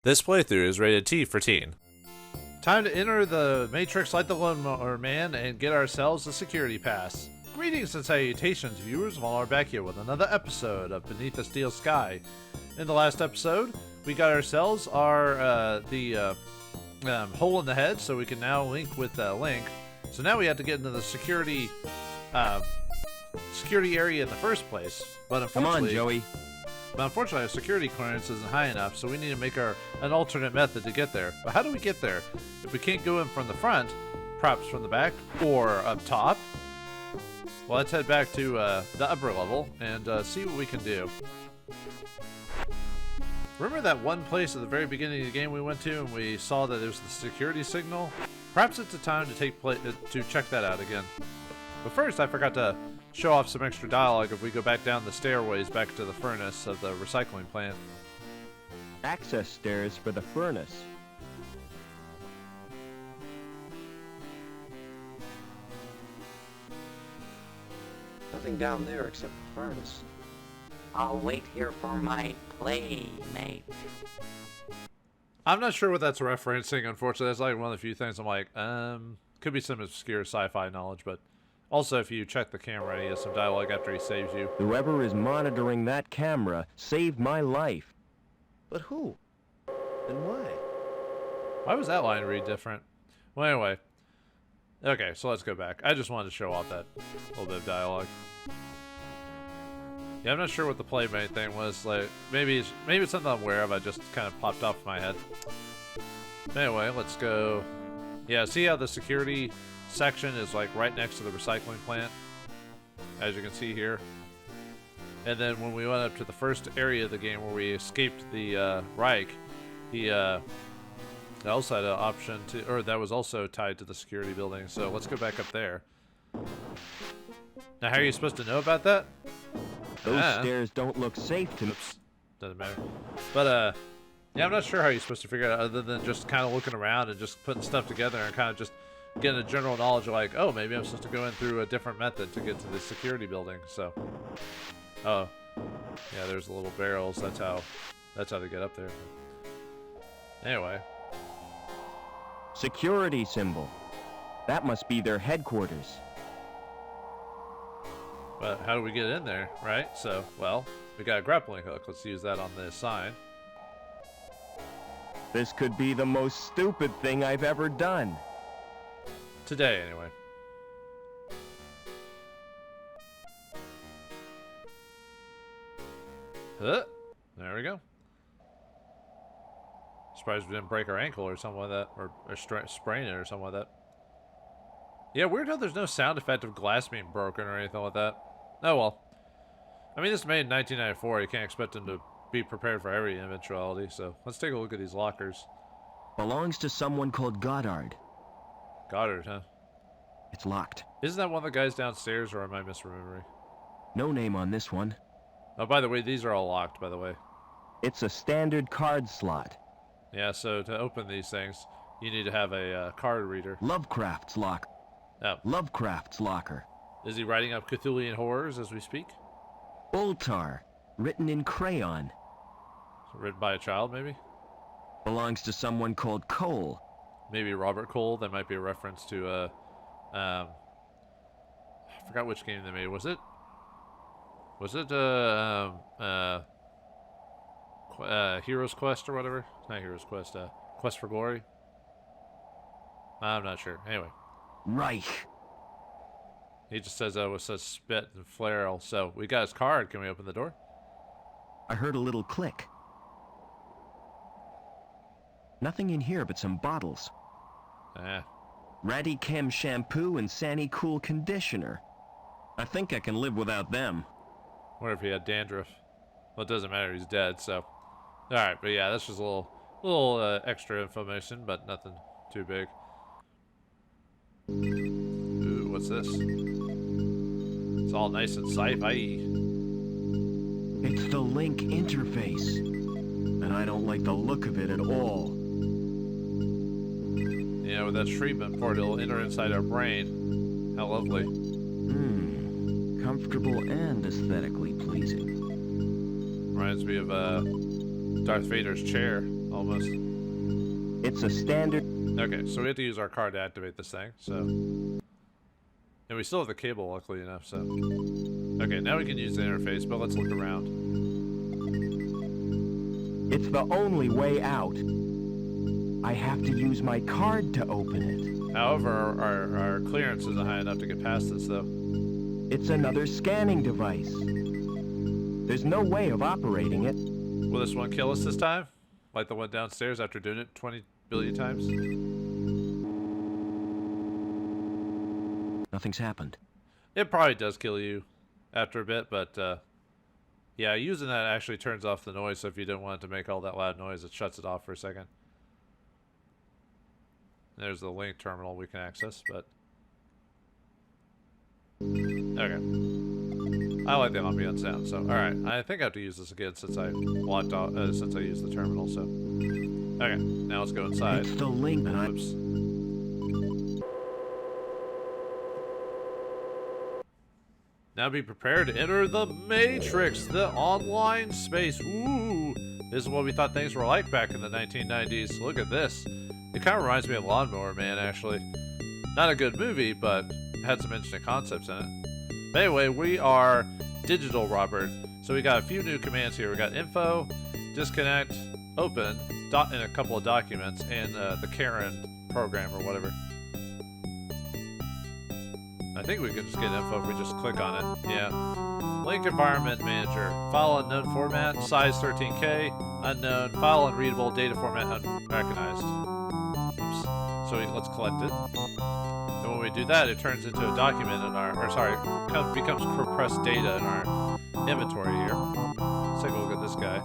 This playthrough is rated T for teen. Time to enter the Matrix like the Lawnmower Man and get ourselves a security pass. Greetings and salutations, viewers. Vauldemare back here with another episode of Beneath the Steel Sky. In the last episode, we got ourselves our hole in the head, so we can now link with Linc. So now we have to get into the security area in the first place. But unfortunately, come on, Joey. But unfortunately, our security clearance isn't high enough, so we need to make an alternate method to get there. But how do we get there? If we can't go in from the front, perhaps from the back, or up top? Well, let's head back to the upper level and see what we can do. Remember that one place at the very beginning of the game we went to and we saw that there was the security signal? Perhaps it's a time to check that out again. But first, I forgot to show off some extra dialogue if we go back down the stairways back to the furnace of the recycling plant. Access stairs for the furnace. Nothing down there except the furnace. I'll wait here for my playmate. I'm not sure what that's referencing, unfortunately. That's like one of the few things I'm like, could be some obscure sci-fi knowledge, but also if you check the camera, he has some dialogue after he saves you. Whoever is monitoring that camera saved my life. But who? And why? Why was that line read different? Well, anyway. Okay, so let's go back. I just wanted to show off that little bit of dialogue. Yeah, I'm not sure what the playmate thing was. Like, maybe it's something I'm aware of. I just kind of popped off my head. Anyway, let's go. Yeah, see how the security section is like right next to the recycling plant, as you can see here. And then when we went up to the first area of the game where we escaped the Reich, he also had an option to, or that was also tied to the security building. So let's go back up there. Now, how are you supposed to know about that? Those stairs don't look safe to me. Oops. Doesn't matter. But, yeah, I'm not sure how you're supposed to figure it out other than just kind of looking around and just putting stuff together and kind of just getting a general knowledge of like, oh, maybe I'm supposed to go in through a different method to get to the security building. So, oh, yeah, there's the little barrels. That's how they get up there. Anyway. Security symbol. That must be their headquarters. But how do we get in there, right? So, well, we got a grappling hook. Let's use that on this sign. This could be the most stupid thing I've ever done. Today, anyway. There we go. Surprised we didn't break our ankle or something like that, or sprain it or something like that. Yeah, weird how there's no sound effect of glass being broken or anything like that. Oh well. I mean, this is made in 1994. You can't expect them to be prepared for every eventuality, so let's take a look at these lockers. Belongs to someone called Goddard. Goddard, huh? It's locked. Isn't that one of the guys downstairs, or am I misremembering? No name on this one. Oh, by the way, these are all locked, by the way. It's a standard card slot. Yeah, so to open these things, you need to have a card reader. Lovecraft's lock. Oh. Lovecraft's locker. Is he writing up Cthulhian horrors as we speak? Ultar, written in crayon. Written by a child, maybe? Belongs to someone called Cole. Maybe Robert Cole. That might be a reference to, I forgot which game they made. Was it Heroes Quest or whatever? It's not Heroes Quest, Quest for Glory? I'm not sure. Anyway. Reich. He just says with such spit and flare. So we got his card. Can we open the door? I heard a little click. Nothing in here but some bottles. Radicam shampoo and Sani Cool conditioner. I think I can live without them. Wonder if he had dandruff. Well, it doesn't matter. He's dead. So, all right. But yeah, that's just a little extra information, but nothing too big. Ooh, what's this? It's all nice and sci-fi. It's the Linc interface, and I don't like the look of it at all. Yeah, with that treatment port, it'll enter inside our brain. How lovely. Comfortable and aesthetically pleasing. Reminds me of Darth Vader's chair. almost. It's a standard... Okay, so we have to use our card to activate this thing, so... And we still have the cable, luckily enough, so... Okay, now we can use the interface, but let's look around. It's the only way out. I have to use my card to open it. However, our clearance isn't high enough to get past this, though. It's another scanning device. There's no way of operating it. Will this one kill us this time? Like the one downstairs after doing it 20 billion times? Nothing's happened. It probably does kill you after a bit, but yeah, using that actually turns off the noise, so if you don't want it to make all that loud noise, it shuts it off for a second. There's the Linc terminal we can access, but... Okay. I like the ambient sound, so alright. I think I have to use this again since I locked off, since I used the terminal, so... Okay, now let's go inside. It's the Linc. Oops. Now be prepared to enter the Matrix, the online space. Ooh, this is what we thought things were like back in the 1990s. Look at this. It kind of reminds me of Lawnmower Man, actually. Not a good movie, but had some interesting concepts in it. But anyway, we are Digital Robert. So we got a few new commands here. We got info, disconnect, open, and a couple of documents, and the Karen program or whatever. I think we can just get info if we just click on it. Yeah. Linc Environment Manager. File unknown format. Size 13K. Unknown. File unreadable. Data format unrecognized. Oops. So let's collect it. And when we do that, it turns into a document in our... Or sorry, becomes compressed data in our inventory here. Let's take a look at this guy.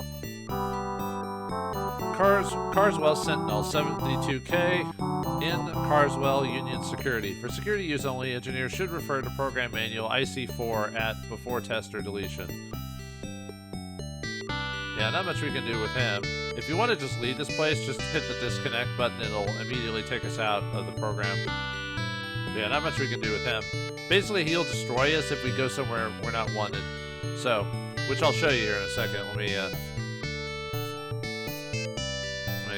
Carswell Sentinel 72K. In Carswell Union Security. For security use only, engineers should refer to Program Manual IC4 at before test or deletion. Yeah, not much we can do with him. If you want to just leave this place, just hit the disconnect button. It'll immediately take us out of the program. Yeah, not much we can do with him. Basically, he'll destroy us if we go somewhere we're not wanted. So, which I'll show you here in a second. Let me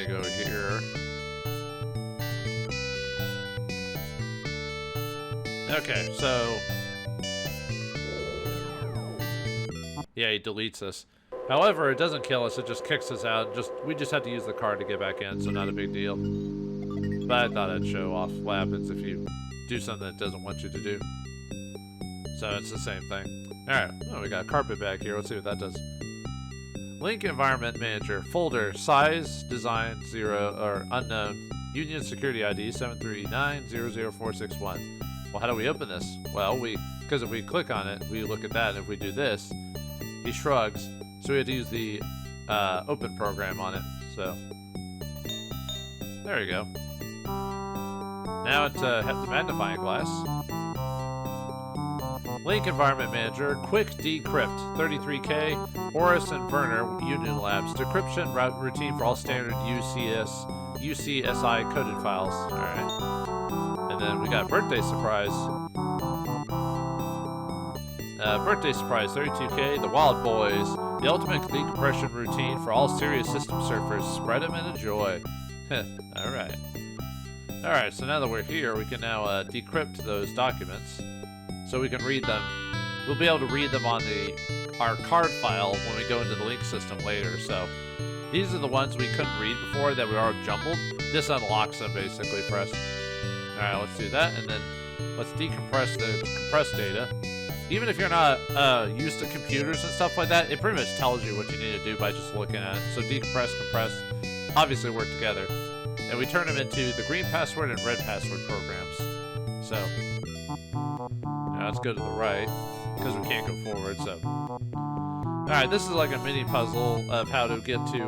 go here. Okay, so... Yeah, he deletes us. However, it doesn't kill us, it just kicks us out. We just have to use the card to get back in, so not a big deal. But I thought I'd show off what happens if you do something it doesn't want you to do. So it's the same thing. Alright, oh, we got a carpet bag here. Let's see what that does. Linc Environment Manager. Folder. Size. Design. 0 or unknown. Union Security ID 739-00461. Well, how do we open this? Well, because if we click on it, we look at that, and if we do this, he shrugs. So we have to use the open program on it. So there you go. Now it has the magnifying glass. Linc Environment Manager, Quick Decrypt, 33K, Horace and Werner, Union Labs, decryption routine for all standard UCSI coded files. All right. And then we got birthday surprise. Birthday surprise, 32K, the Wild Boys, the ultimate decompression routine for all serious system surfers. Spread them and enjoy. All right. All right. So now that we're here, we can now decrypt those documents, so we can read them. We'll be able to read them on our card file when we go into the Linc system later. So these are the ones we couldn't read before that we already jumbled. This unlocks them basically for us. All right, let's do that, and then let's decompress the compressed data. Even if you're not used to computers and stuff like that, it pretty much tells you what you need to do by just looking at it. So decompress, compress, obviously work together. And we turn them into the green password and red password programs. So now let's go to the right, because we can't go forward, so. All right, this is like a mini puzzle of how to get to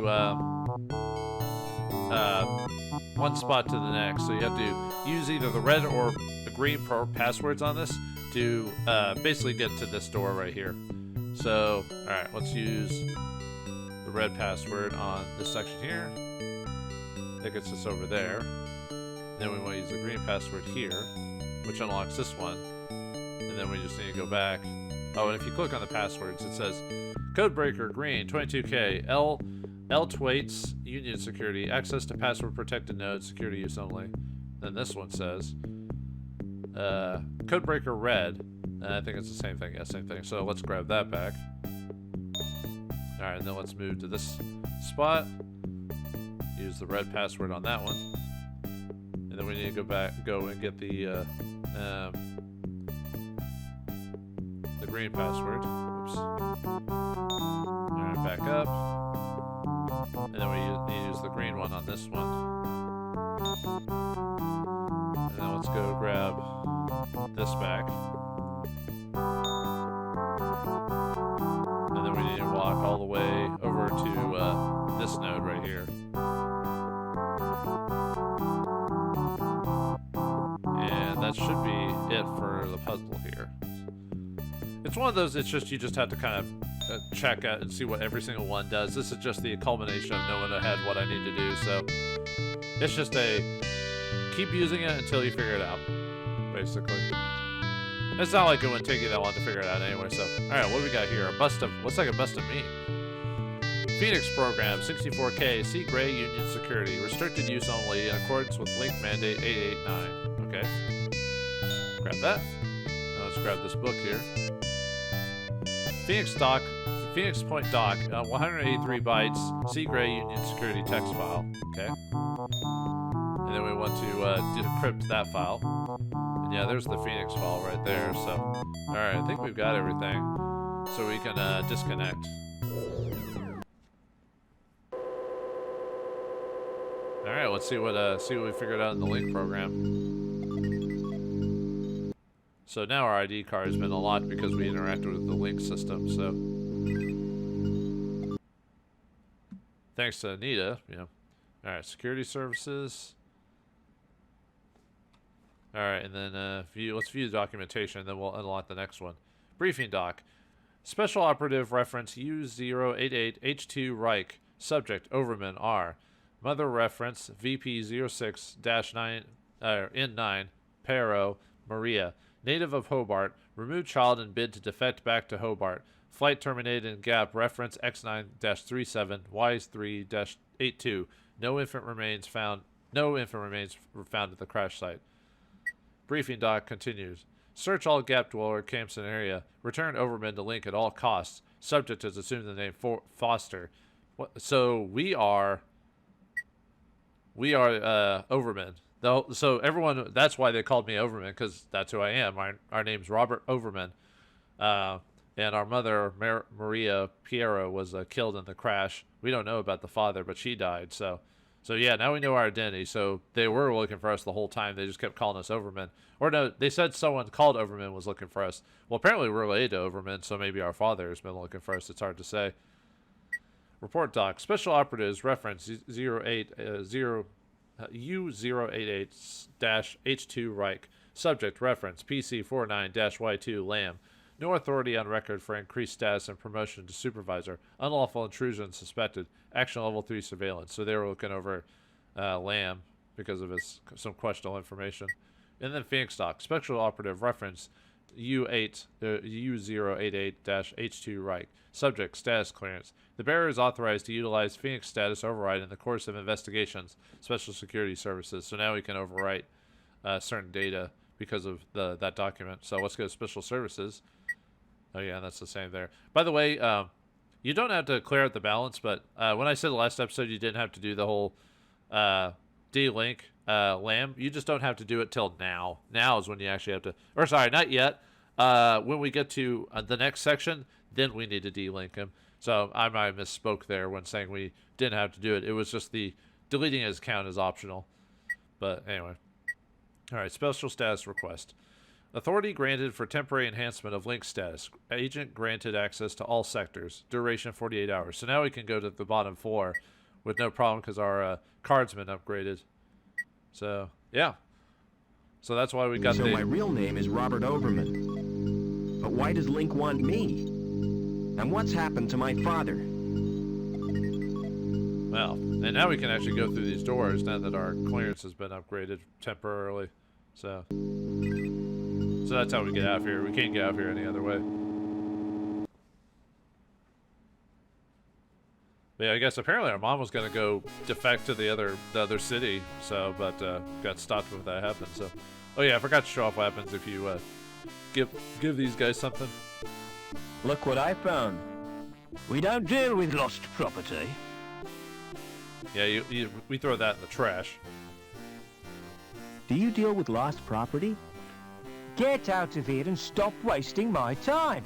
one spot to the next. So you have to use either the red or the green passwords on this to basically get to this door right here. So, all right, let's use the red password on this section here. That gets us over there. Then we want to use the green password here, which unlocks this one. And then we just need to go back. Oh, and if you click on the passwords, it says Codebreaker Green 22K L L-Twaits, Union Security, access to password protected nodes, security use only. Then this one says, Codebreaker Red. I think it's the same thing. Yeah, same thing. So let's grab that back. Alright, then let's move to this spot. Use the red password on that one. And then we need to go and get the green password. Oops. Alright, back up. And then we need to use the green one on this one. And then let's go grab this back. And then we need to walk all the way over to this node right here. And that should be it for the puzzle here. It's one of those, it's just, you just have to kind of check out and see what every single one does. This is just the culmination of knowing ahead what I need to do, so it's just a keep using it until you figure it out, basically. It's not like it wouldn't take you that long to figure it out anyway, so. Alright, what do we got here? A bust of, looks like a bust of me. Phoenix program, 64K, C Gray Union Security, restricted use only in accordance with Linc mandate 889. Okay. Grab that. Now let's grab this book here. Phoenix Point Doc, 183 bytes, C Gray Union Security text file. Okay. And then we want to decrypt that file. And yeah, there's the Phoenix file right there. So, alright, I think we've got everything. So we can disconnect. Alright, let's see what we figured out in the Linc program. So now our ID card has been unlocked because we interacted with the Linc system, so. Thanks to Anita, you know. Alright, security services. Alright, and then let's view the documentation, then we'll unlock the next one. Briefing doc. Special operative reference U088H2 Reich. Subject Overman R. Mother reference VP06-9 N9 Pero Maria. Native of Hobart. Removed child and bid to defect back to Hobart. Flight terminated in gap. Reference X9-37 Y3-82. No infant remains found at the crash site. Briefing doc continues. Search all gap dweller camps in area. Return Overman to Linc at all costs. Subject is assumed the name Foster. So we are Overman. So everyone, that's why they called me Overman, because that's who I am. Our name's Robert Overman. And our mother, Maria Piero, was killed in the crash. We don't know about the father, but she died. So yeah, now we know our identity. So they were looking for us the whole time. They just kept calling us Overman. Or no, they said someone called Overman was looking for us. Well, apparently we're related to Overman, so maybe our father has been looking for us. It's hard to say. Report doc. Special operatives reference U088-H2 Reich. Subject reference PC49-Y2 Lamb. No authority on record for increased status and promotion to supervisor. Unlawful intrusion suspected. Action level 3 surveillance. So they were looking over Lamb because of some questionable information. And then Phoenix doc. Special operative reference U088-H2 Reich. Subject status clearance. The bearer is authorized to utilize Phoenix status override in the course of investigations, special security services. So now we can overwrite certain data because of that document. So let's go to special services. Oh yeah, that's the same there. By the way, you don't have to clear out the balance, but when I said the last episode you didn't have to do the whole D-Link LAM, you just don't have to do it till now. Now is when you actually have to, or sorry, not yet. When we get to the next section, then we need to D-Link him. So I might have misspoke there when saying we didn't have to do it. It was just the deleting his account is optional. But anyway. All right, special status request. Authority granted for temporary enhancement of Linc status. Agent granted access to all sectors. Duration 48 hours. So now we can go to the bottom floor with no problem because our card's been upgraded. So, yeah. So that's why we got So my real name is Robert Overman. But why does Linc want me? And what's happened to my father? Well, and now we can actually go through these doors now that our clearance has been upgraded temporarily. So that's how we get out of here. We can't get out of here any other way. But yeah, I guess apparently our mom was gonna go defect to the other city, so but got stopped when that happened. So, oh yeah, I forgot to show off what happens if you give these guys something. Look what I found. We don't deal with lost property. Yeah, we throw that in the trash. Do you deal with lost property? Get out of here and stop wasting my time.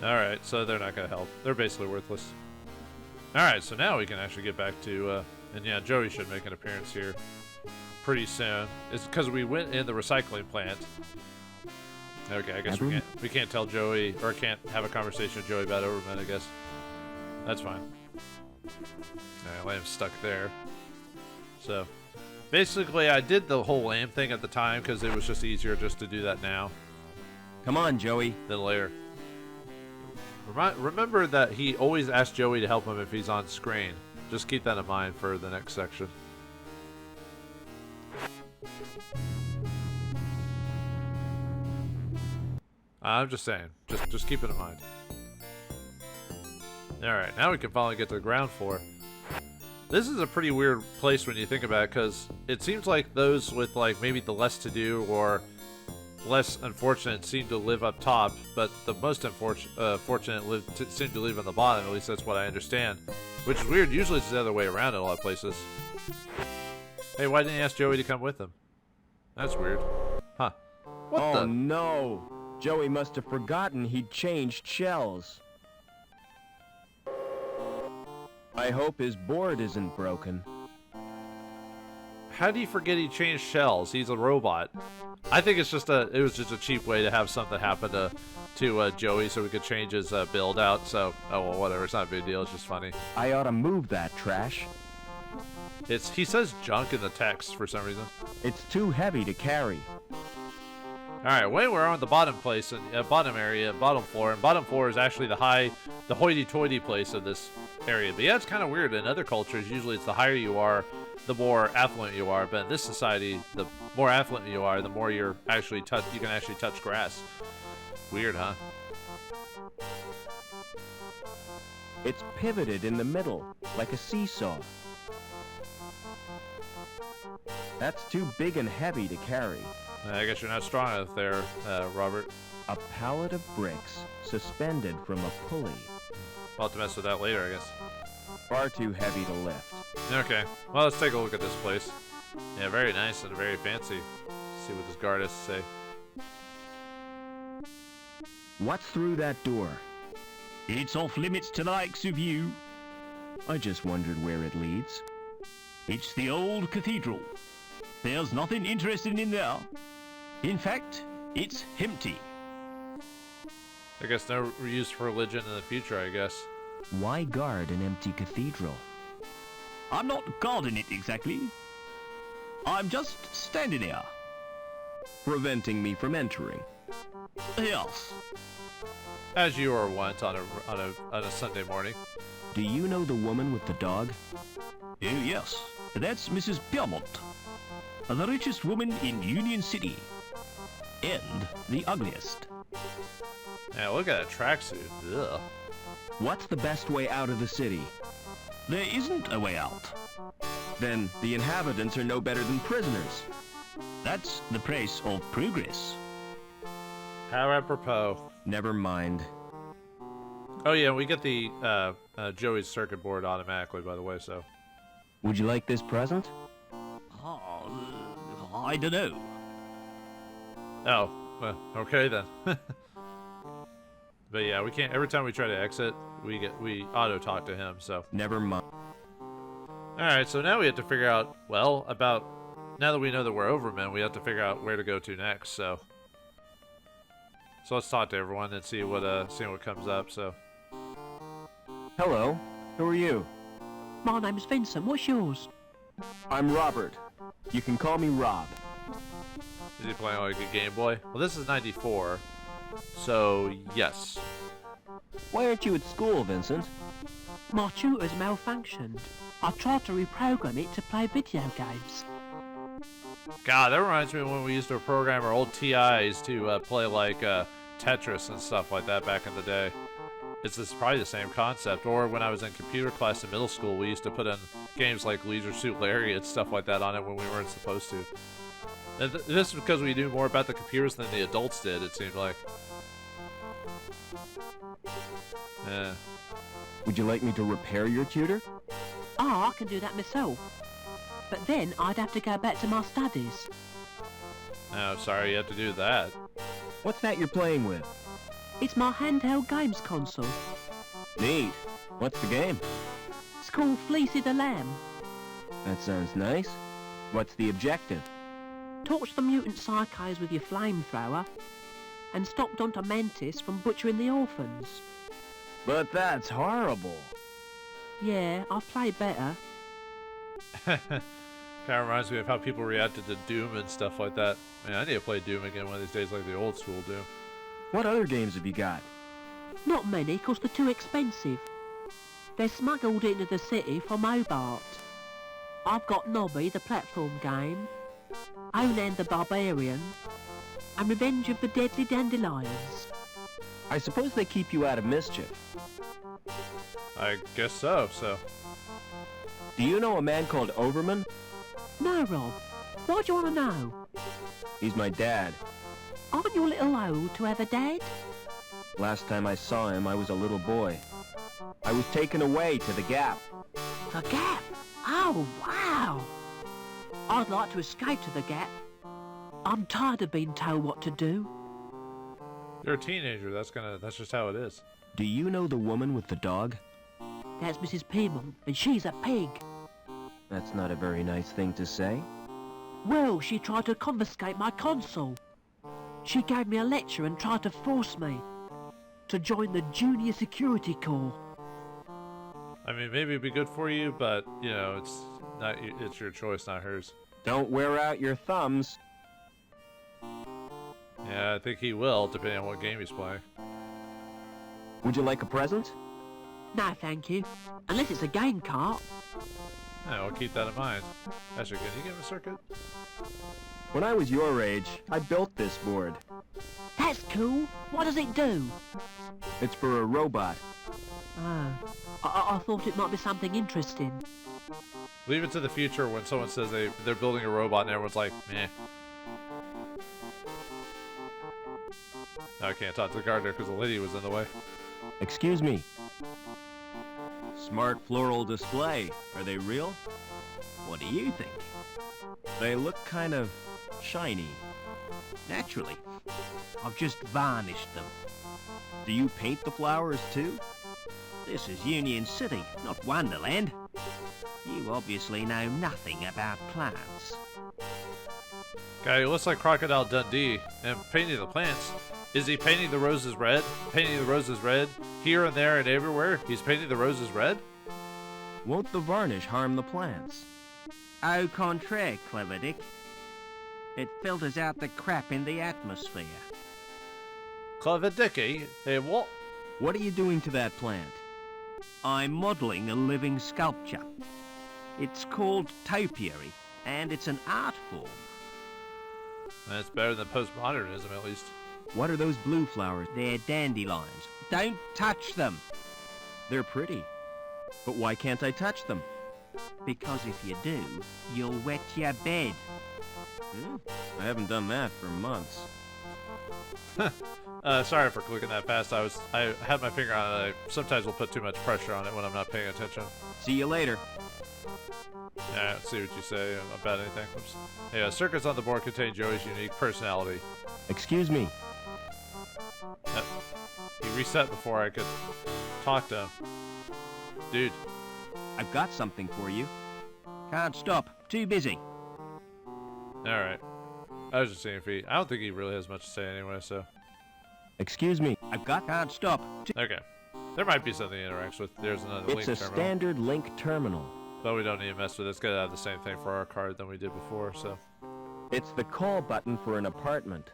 All right, so they're not gonna help. They're basically worthless. All right, so now we can actually get back to and yeah, Joey should make an appearance here pretty soon. It's because we went in the recycling plant. Okay, I guess we can't tell Joey, or can't have a conversation with Joey about Overman, I guess. That's fine. Alright, I am stuck there. So, basically, I did the whole lamb thing at the time because it was just easier just to do that now Come on, Joey. than later. Remember that he always asks Joey to help him if he's on screen. Just keep that in mind for the next section. I'm just saying. Just keep it in mind. Alright, now we can finally get to the ground floor. This is a pretty weird place when you think about it, because it seems like those with like maybe the less to do or less unfortunate seem to live up top, but the most fortunate seem to live on the bottom. At least that's what I understand. Which is weird. Usually it's the other way around in a lot of places. Hey, why didn't you ask Joey to come with him? That's weird. Huh. What the? No. Joey must have forgotten he'd changed shells. I hope his board isn't broken. How do you forget he changed shells? He's a robot. I think it was just a cheap way to have something happen to Joey so we could change his build out. So, oh well, whatever. It's not a big deal. It's just funny. I ought to move that trash. He says junk in the text for some reason. It's too heavy to carry. All right, we're on the bottom place and bottom area, bottom floor, and bottom floor is actually the hoity-toity place of this area. But yeah, it's kind of weird. In other cultures, usually it's the higher you are, the more affluent you are. But in this society, the more affluent you are, the more you can actually touch grass. Weird, huh? It's pivoted in the middle, like a seesaw. That's too big and heavy to carry. I guess you're not strong enough there, Robert. A pallet of bricks suspended from a pulley. I'll have to mess with that later, I guess. Far too heavy to lift. Okay, well, let's take a look at this place. Yeah, very nice and very fancy. Let's see what this guard has to say. What's through that door? It's off limits to the likes of you. I just wondered where it leads. It's the old cathedral. There's nothing interesting in there. In fact, it's empty. I guess no use for religion in the future, I guess. Why guard an empty cathedral? I'm not guarding it exactly. I'm just standing there. Preventing me from entering. Yes. As you are wont on a Sunday morning. Do you know the woman with the dog? Oh yes, that's Mrs. Beaumont. The richest woman in Union City. And the ugliest. Yeah, look at that tracksuit. Ugh. What's the best way out of the city? There isn't a way out. Then the inhabitants are no better than prisoners. That's the price of progress. How apropos. Never mind. Oh yeah, we get the Joey's circuit board automatically, by the way, so. Would you like this present? I don't know. Oh, well, okay then. But yeah, we can't. Every time we try to exit, we auto talk to him. So never mind. All right, so now we have to figure out. Well, now that we know that we're Overmen, we have to figure out where to go to next. So let's talk to everyone and see what comes up. So. Hello. Who are you? My name's Vincent. What's yours? I'm Robert. You can call me Rob. Is he playing like a Game Boy? Well, this is 94, so yes. Why aren't you at school, Vincent? My tutor's malfunctioned. I tried to reprogram it to play video games. God, that reminds me of when we used to program our old TIs to play like Tetris and stuff like that back in the day. it's probably the same concept. Or when I was in computer class in middle school, we used to put in games like Leisure Suit Larry and stuff like that on it when we weren't supposed to. And this is because we knew more about the computers than the adults did, it seemed like. Yeah. Would you like me to repair your tutor? Oh, I can do that myself. But then I'd have to go back to my studies. Oh, sorry you have to do that. What's that you're playing with? It's my handheld games console. Neat. What's the game? It's called Fleecy the Lamb. That sounds nice. What's the objective? Torch the mutant psychos with your flamethrower and stop Dr. Mantis from butchering the orphans. But that's horrible. Yeah, I've played better. Kind of reminds me of how people reacted to Doom and stuff like that. Man, I need to play Doom again one of these days like the old school do. What other games have you got? Not many, 'cause they're too expensive. They're smuggled into the city from Hobart. I've got Nobby, the platform game, Onan the Barbarian, and Revenge of the Deadly Dandelions. I suppose they keep you out of mischief. I guess so, Do you know a man called Overman? No, Rob. Why do you want to know? He's my dad. Aren't you a little old to have a dad? Last time I saw him, I was a little boy. I was taken away to the Gap. The Gap? Oh, wow! I'd like to escape to the Gap. I'm tired of being told what to do. you're a teenager. That's just how it is. Do you know the woman with the dog? That's Mrs. Pearman, and she's a pig. That's not a very nice thing to say. Well, she tried to confiscate my console. She gave me a lecture and tried to force me to join the Junior Security Corps. I mean, maybe it'd be good for you, but you know, it's your choice, not hers. Don't wear out your thumbs. Yeah, I think he will, depending on what game he's playing. Would you like a present? No, thank you. Unless it's a game cart. Yeah, we'll keep that in mind. Actually, can you give him a circuit? When I was your age, I built this board. That's cool. What does it do? It's for a robot. Oh, I thought it might be something interesting. Leave it to the future when someone says they're building a robot and everyone's like, meh. No, I can't talk to the gardener because the lady was in the way. Excuse me. Smart floral display. Are they real? What do you think? They look kind of shiny. Naturally. I've just varnished them. Do you paint the flowers too? This is Union City, not Wonderland. You obviously know nothing about plants. Guy who looks like Crocodile Dundee and painting the plants. Is he painting the roses red? Painting the roses red? Here and there and everywhere? He's painting the roses red? Won't the varnish harm the plants? Au contraire, Clever Dick. It filters out the crap in the atmosphere. Clever Dicky? Hey, what? What are you doing to that plant? I'm modelling a living sculpture. It's called topiary, and it's an art form. That's better than postmodernism, at least. What are those blue flowers? They're dandelions. Don't touch them, They're pretty. But why can't I touch them? because if you do, you'll wet your bed. I haven't done that for months. Sorry for clicking that fast. I had my finger on it. I sometimes will put too much pressure on it when I'm not paying attention. See you later. Yeah, see what you say about anything. Oops. Yeah, circuits on the board contain Joey's unique personality. Excuse me. He reset before I could talk to him. Dude. I've got something for you. Can't stop. Too busy. Alright. I was just seeing if I don't think he really has much to say anyway, so. Excuse me. Can't stop. Okay. There might be something he interacts with. There's another It's Linc a terminal. standard Linc terminal. But we don't need to mess with it. It's gonna have the same thing for our card than we did before, so. It's the call button for an apartment.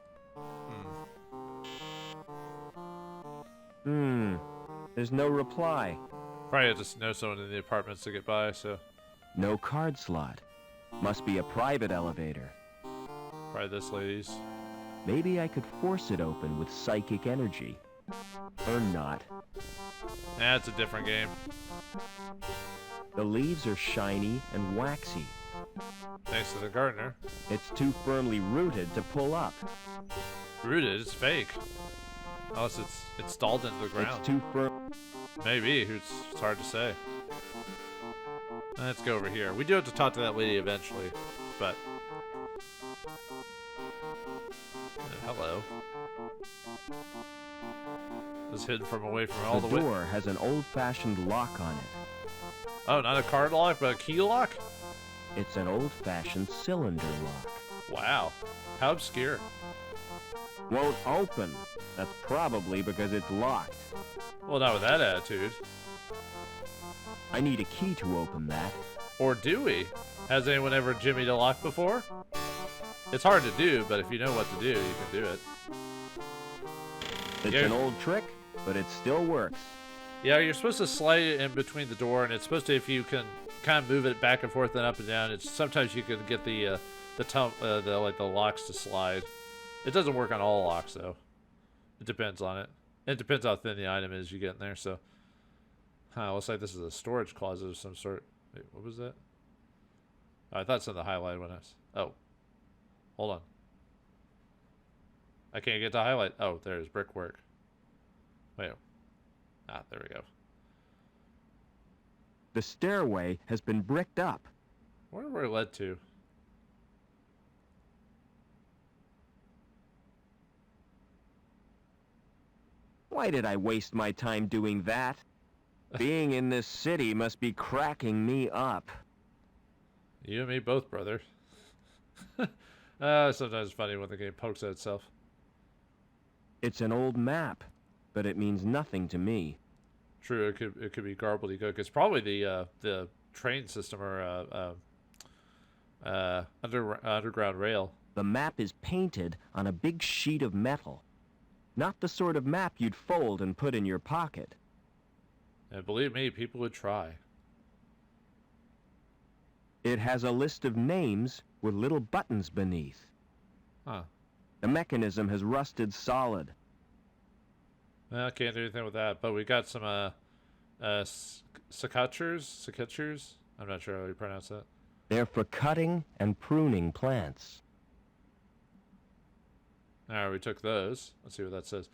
There's no reply. Probably have to know someone in the apartments to get by, so. No card slot. Must be a private elevator. Probably this lady's. Maybe I could force it open with psychic energy. Or not. That's a different game. The leaves are shiny and waxy. Thanks to the gardener. It's too firmly rooted to pull up. Rooted, it's fake. Unless it's installed into the ground. It's too firm. Maybe, it's hard to say. Let's go over here. We do have to talk to that lady eventually, but... hello. It was hidden from away from all the way. The door has an old-fashioned lock on it. Oh, not a card lock, but a key lock? It's an old-fashioned cylinder lock. Wow. How obscure. Won't open. That's probably because it's locked. Well, not with that attitude. I need a key to open that. Or do we? Has anyone ever jimmied a lock before? It's hard to do, but if you know what to do, you can do it. It's an old trick, but it still works. Yeah, you're supposed to slide it in between the door, and it's supposed to, if you can kind of move it back and forth and up and down, it's sometimes you can get the locks to slide. It doesn't work on all locks though. It depends on it. It depends how thin the item is you get in there. So, looks like this is a storage closet of some sort. Wait, what was that? Oh, I thought something highlighted when I was. Oh, hold on. I can't get to highlight. Oh, there's brickwork. Wait. There we go. The stairway has been bricked up. Where were we led to? Why did I waste my time doing that? Being in this city must be cracking me up. You and me both, brother. Sometimes it's funny when the game pokes at itself. It's an old map, but it means nothing to me. True, it could be gobbledygook. It's probably the train system or underground rail. The map is painted on a big sheet of metal. Not the sort of map you'd fold and put in your pocket. And believe me, people would try. It has a list of names with little buttons beneath. Huh. The mechanism has rusted solid. Well, I can't do anything with that, but we got some secateurs. I'm not sure how you pronounce that. They're for cutting and pruning plants. Alright, we took those. Let's see what that says.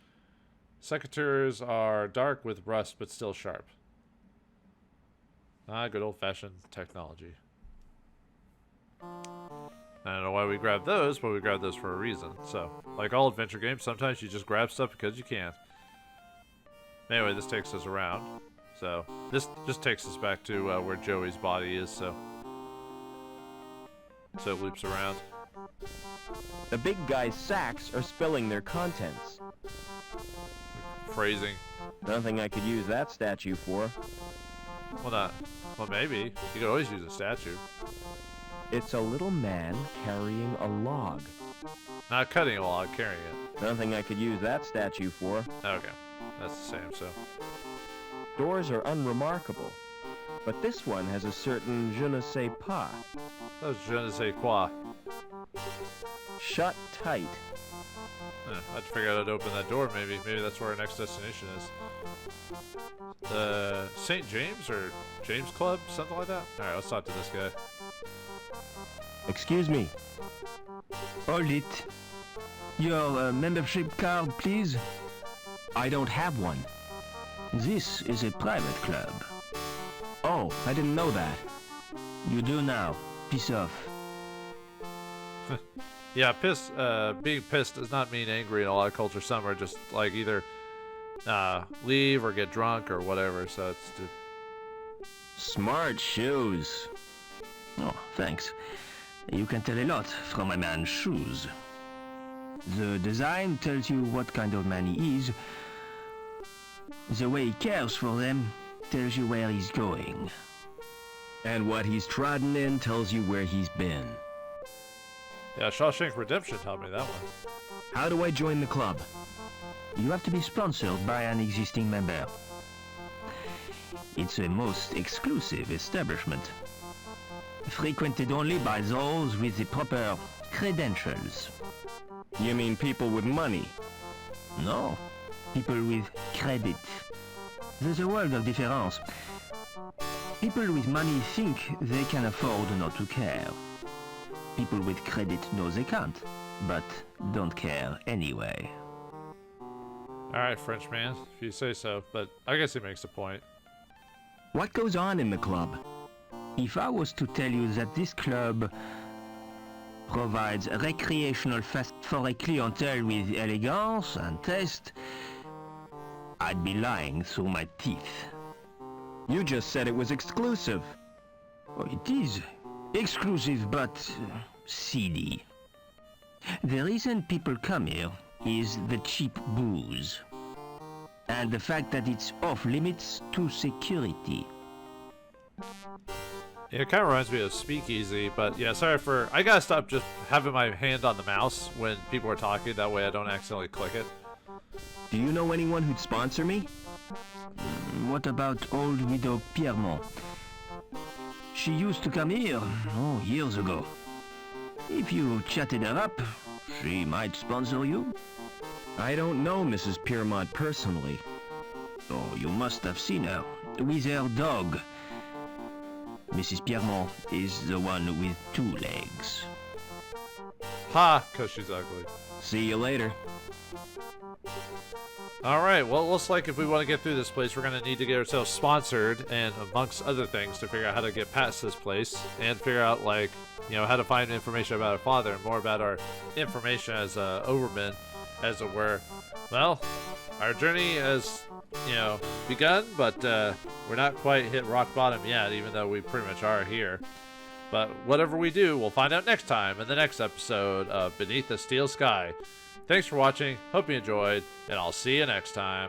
Secateurs are dark with rust, but still sharp. Good old-fashioned technology. I don't know why we grabbed those, but we grabbed those for a reason. So, like all adventure games, sometimes you just grab stuff because you can. Anyway, this takes us around. So, this just takes us back to where Joey's body is, so it loops around. The big guy's sacks are spilling their contents. Phrasing. Nothing I could use that statue for. Well, maybe. You could always use a statue. It's a little man carrying a log. Not cutting a log, carrying it. Nothing I could use that statue for. Okay. That's the same, so. Doors are unremarkable, but this one has a certain je ne sais pas. That's je ne sais quoi. Shut tight. I had to figure out how to open that door, maybe. Maybe that's where our next destination is. The St. James or James Club? Something like that? Alright, let's talk to this guy. Excuse me. Hold it. Your membership card, please. I don't have one. This is a private club. Oh, I didn't know that. You do now. Piss off. Yeah, being pissed does not mean angry in a lot of cultures. Some are just like either leave or get drunk or whatever, so it's Smart shoes. Oh, thanks. You can tell a lot from a man's shoes. The design tells you what kind of man he is. The way he cares for them tells you where he's going. And what he's trodden in tells you where he's been. Yeah, Shawshank Redemption taught me that one. How do I join the club? You have to be sponsored by an existing member. It's a most exclusive establishment. Frequented only by those with the proper credentials. You mean people with money? No, people with credit. there's a world of difference. People with money think they can afford not to care. People with credit know they can't, but don't care anyway. Alright, Frenchman, if you say so, but I guess he makes a point. What goes on in the club? If I was to tell you that this club provides recreational fast for a clientele with elegance and taste, I'd be lying through my teeth. You just said it was exclusive. Oh, it is exclusive, but seedy. The reason people come here is the cheap booze. And the fact that it's off limits to security. Yeah, it kind of reminds me of Speakeasy, but yeah, sorry for... I gotta stop just having my hand on the mouse when people are talking, that way I don't accidentally click it. Do you know anyone who'd sponsor me? What about old widow Piermont? She used to come here, years ago. If you chatted her up, she might sponsor you. I don't know Mrs. Piermont personally. Oh, you must have seen her, with her dog. Mrs. Piermont is the one with 2 legs. Ha! Because she's ugly. See you later. Alright, well, it looks like if we want to get through this place, we're going to need to get ourselves sponsored, and amongst other things, to figure out how to get past this place, and figure out, like, you know, how to find information about our father, and more about our information as overmen, as it were. Well, our journey has, you know, begun, but we're not quite hit rock bottom yet, even though we pretty much are here. But whatever we do, we'll find out next time in the next episode of Beneath the Steel Sky. Thanks for watching, hope you enjoyed, and I'll see you next time.